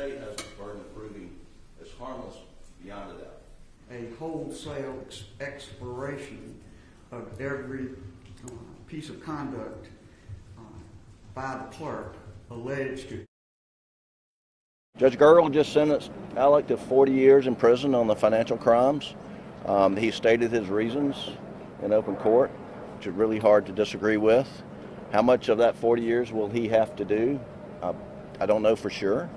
state has the burden of proving it's harmless beyond a doubt. A wholesale exploration of every piece of conduct by the clerk alleged to. Judge Gergel just sentenced Alec to 40 years in prison on the financial crimes. He stated his reasons in open court, which is really hard to disagree with. How much of that 40 years will he have to do? I don't know for sure.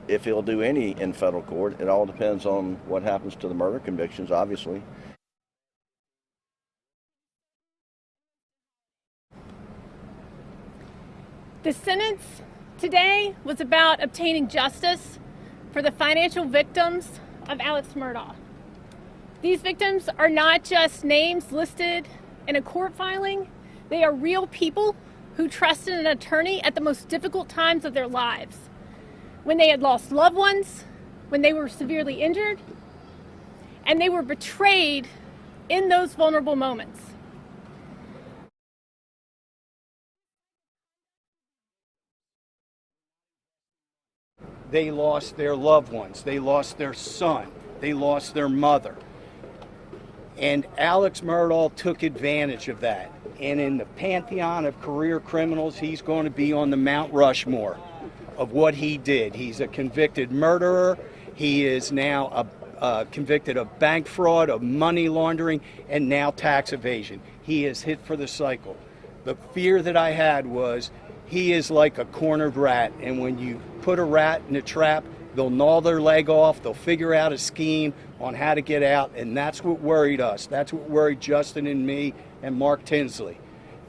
If he'll do any in federal court, it all depends on what happens to the murder convictions, obviously. The sentence today was about obtaining justice for the financial victims of Alex Murdaugh. These victims are not just names listed in a court filing. They are real people who trusted an attorney at the most difficult times of their lives. When they had lost loved ones, when they were severely injured, and they were betrayed in those vulnerable moments. They lost their loved ones, they lost their son, they lost their mother. And Alex Murdaugh took advantage of that. And in the pantheon of career criminals, he's going to be on the Mount Rushmore of what he did. He's a convicted murderer. He is now convicted of bank fraud, of money laundering, and now tax evasion. He is hit for the cycle. The fear that I had was he is like a cornered rat, and when you put a rat in a trap, they'll gnaw their leg off, they'll figure out a scheme on how to get out, and that's what worried us. That's what worried Justin and me and Mark Tinsley,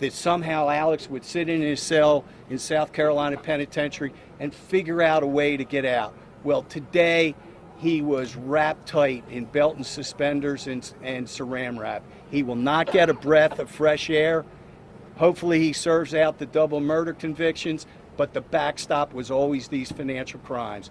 that somehow Alex would sit in his cell in South Carolina Penitentiary and figure out a way to get out. Well, today he was wrapped tight in belt and suspenders and saran wrap. He will not get a breath of fresh air. Hopefully he serves out the double murder convictions, but the backstop was always these financial crimes.